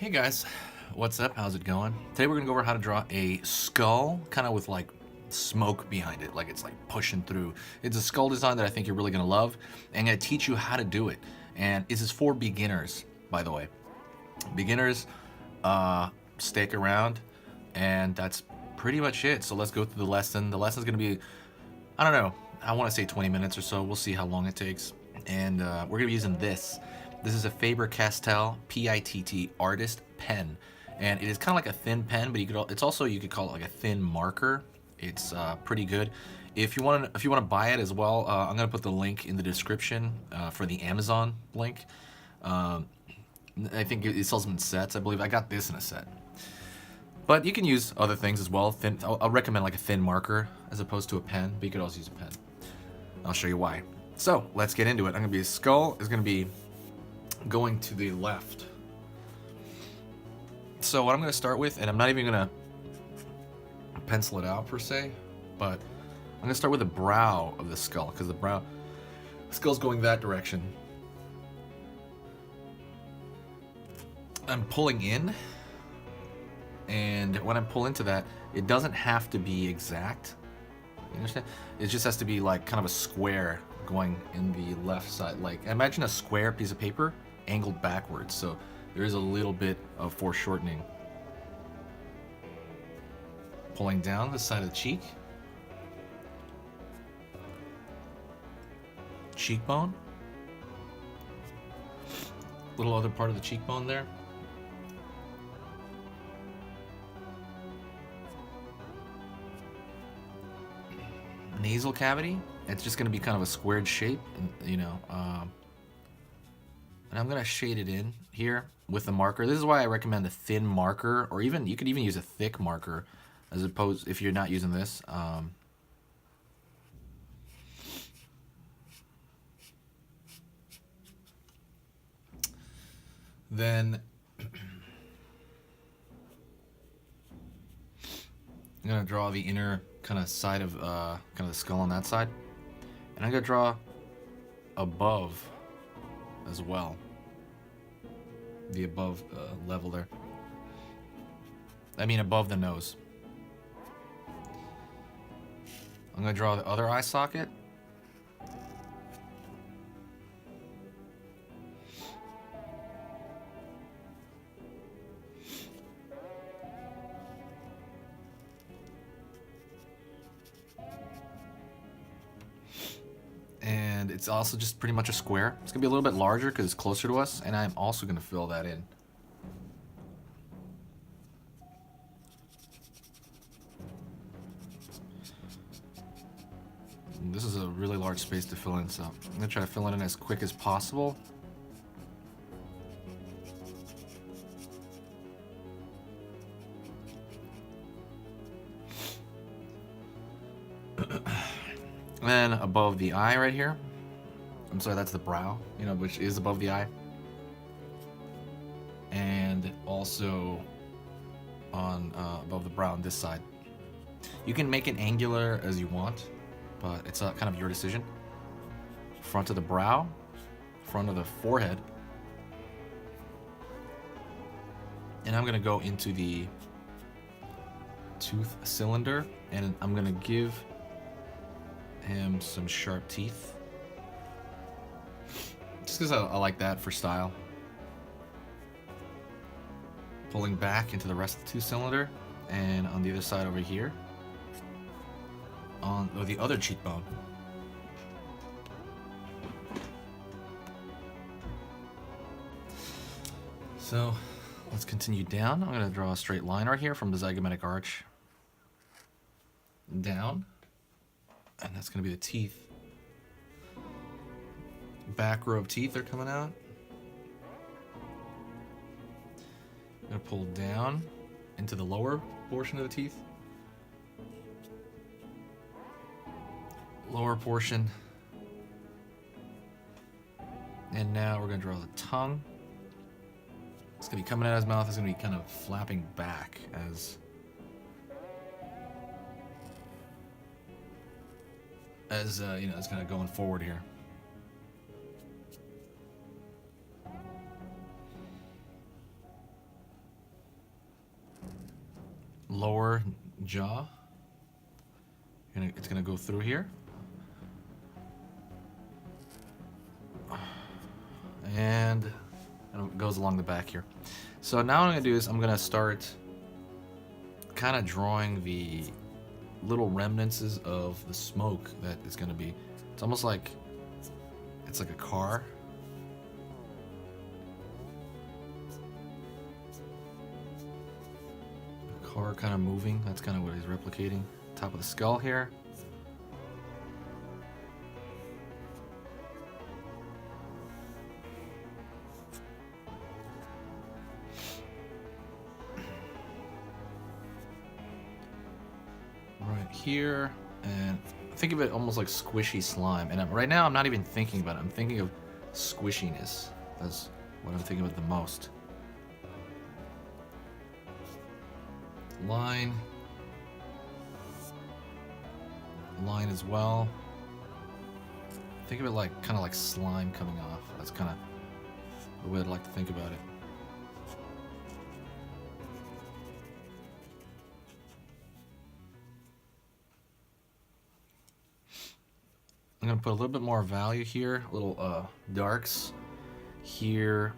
Hey guys, what's up? How's it going? Today we're gonna go over how to draw a skull, kind of with like smoke behind it, like it's like pushing through. It's a skull design that I think you're really gonna love, and I'm gonna teach you how to do it. And this is for beginners, by the way. Beginners, stick around, and that's pretty much it. So let's go through the lesson. The lesson's gonna be, I don't know, I want to say 20 minutes or so. We'll see how long it takes. And we're gonna be using this. This is a Faber-Castell PITT artist pen, and it is kind of like a thin pen, but it's also, you could call it like a thin marker. It's pretty good. If you want to buy it as well, I'm gonna put the link in the description for the Amazon link. I think it sells them in sets. I believe I got this in a set. But you can use other things as well. I'll recommend like a thin marker as opposed to a pen, but you could also use a pen. I'll show you why. So let's get into it. I'm gonna be a skull is gonna be going to the left. So what I'm gonna start with, and I'm not even gonna pencil it out per se, but I'm gonna start with the brow of the skull, because the skull's going that direction. I'm pulling in, and when I pull into that, it doesn't have to be exact. You understand? It just has to be like kind of a square going in the left side. Like imagine a square piece of paper angled backwards, so there is a little bit of foreshortening. Pulling down the side of the cheek. Cheekbone. Little other part of the cheekbone there. Nasal cavity. It's just going to be kind of a squared shape, you know. And I'm going to shade it in here with the marker. This is why I recommend a thin marker, or even you could even use a thick marker, as opposed if you're not using this. Then I'm going to draw the inner kind of side of kind of the skull on that side, and I'm going to draw above as well, the above level there. I mean above the nose. I'm going to draw the other eye socket. And it's also just pretty much a square. It's gonna be a little bit larger because it's closer to us, and I'm also gonna fill that in. And this is a really large space to fill in, so I'm gonna try to fill it in as quick as possible. And then above the eye right here, I'm sorry, that's the brow, you know, which is above the eye. And also on above the brow on this side. You can make it angular as you want, but it's kind of your decision. Front of the brow, front of the forehead. And I'm gonna go into the tooth cylinder, and I'm gonna give him some sharp teeth, just because I like that for style. Pulling back into the rest of the tooth cylinder, and on the other side over here, on the other cheekbone. So let's continue down. I'm going to draw a straight line right here from the zygomatic arch down. And that's going to be the teeth. Back row of teeth are coming out. I'm going to pull down into the lower portion of the teeth. Lower portion. And now we're going to draw the tongue. It's going to be coming out of his mouth. It's going to be kind of flapping back as you know, it's kind of going forward here. lower jaw. It's gonna go through here. And it goes along the back here. So now what I'm gonna do is I'm gonna start kind of drawing the little remnants of the smoke that is gonna be. It's almost like it's like a car. A car kind of moving. That's kind of what he's replicating. Top of the skull here. Right here, and think of it almost like squishy slime. And right now I'm not even thinking about it. I'm thinking of squishiness. That's what I'm thinking of the most. Line as well. Think of it like kind of like slime coming off. That's kind of the way I'd like to think about it. I'm gonna put a little bit more value here, little darks here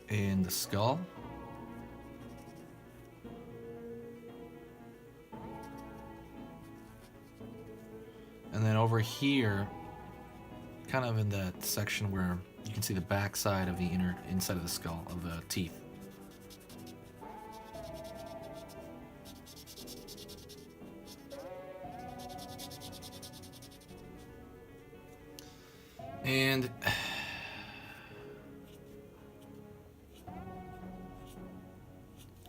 in the skull. And then over here, kind of in that section where you can see the back side of the inside of the skull, of the teeth. And I'm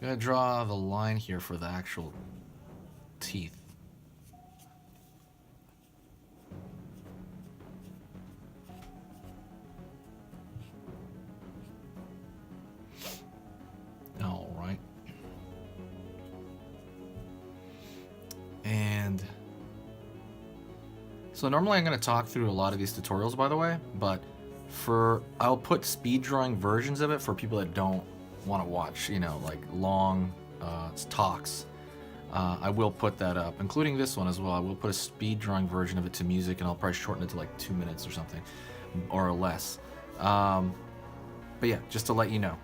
gonna draw the line here for the actual teeth. All right. And so normally I'm going to talk through a lot of these tutorials, by the way, but I'll put speed drawing versions of it for people that don't want to watch, you know, like long talks. I will put that up, including this one as well. I will put a speed drawing version of it to music, and I'll probably shorten it to like 2 minutes or something, or less. But yeah, just to let you know,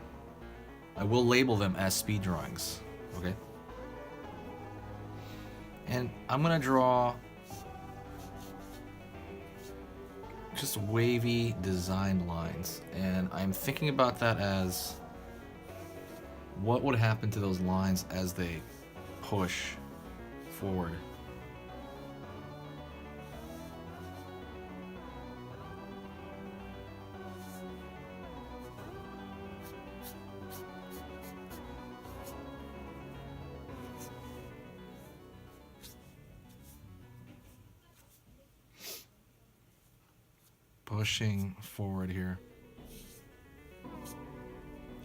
I will label them as speed drawings, okay? And I'm going to draw just wavy designed lines, and I'm thinking about that as what would happen to those lines as they push forward. Pushing forward here.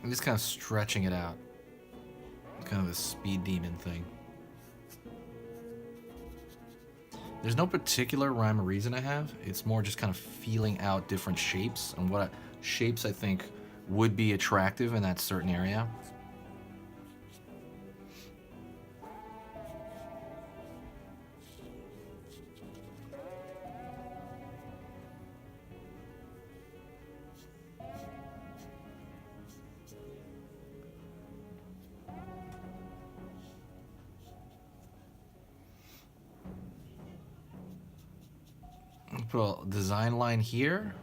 I'm just kind of stretching it out. Kind of a speed demon thing. There's no particular rhyme or reason I have. It's more just kind of feeling out different shapes and what shapes I think would be attractive in that certain area. Put a design line here.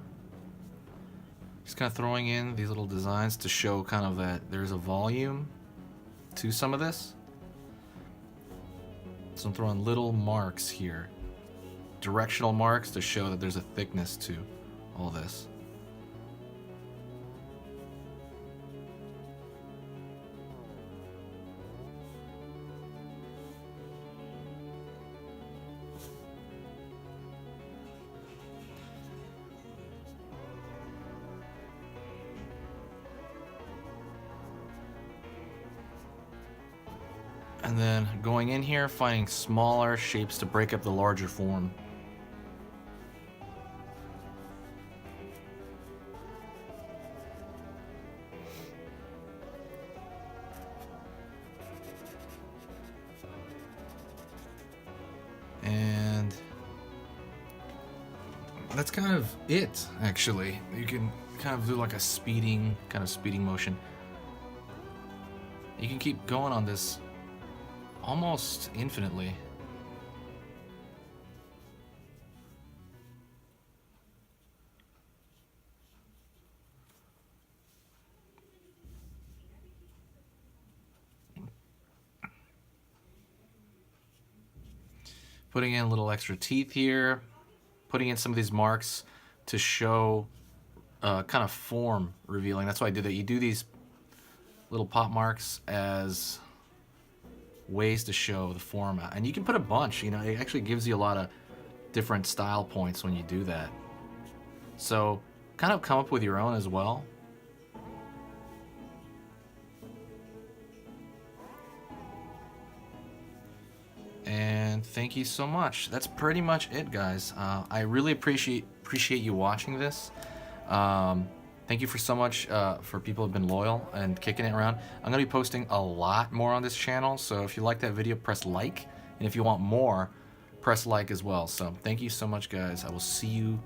Just kind of throwing in these little designs to show kind of that there's a volume to some of this. So I'm throwing little marks here. Directional marks to show that there's a thickness to all this. And then going in here, finding smaller shapes to break up the larger form. And that's kind of it, actually. You can kind of do like a speeding motion. You can keep going on this almost infinitely. Putting in a little extra teeth here, putting in some of these marks to show kind of form revealing. That's why I did that. You do these little pop marks as ways to show the form, and you can put a bunch. You know, it actually gives you a lot of different style points when you do that. So kind of come up with your own as well. And thank you so much. That's pretty much it, guys. I really appreciate you watching this. Thank you for so much for people who've been loyal and kicking it around. I'm gonna be posting a lot more on this channel, so if you like that video, press like, and if you want more, press like as well. So thank you so much, guys. I will see you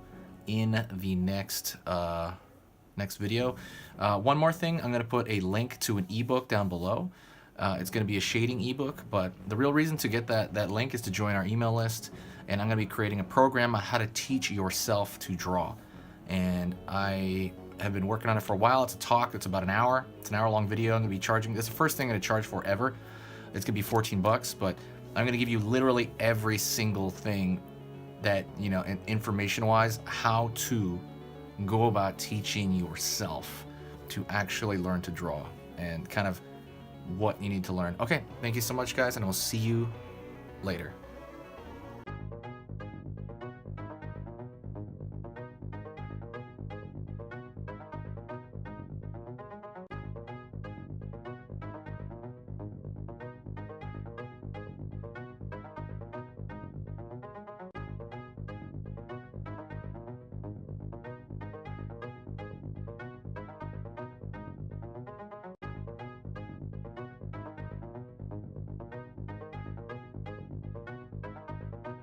in the next video. One more thing, I'm gonna put a link to an ebook down below. It's going to be a shading ebook, but the real reason to get that link is to join our email list, and I'm going to be creating a program on how to teach yourself to draw. And I have been working on it for a while. It's a talk. It's about an hour. It's an hour-long video. I'm going to be charging. This is the first thing I'm going to charge for ever. It's going to be 14 bucks, but I'm going to give you literally every single thing that, you know, information-wise, how to go about teaching yourself to actually learn to draw and kind of what you need to learn. Okay, thank you so much, guys, and I will see you later.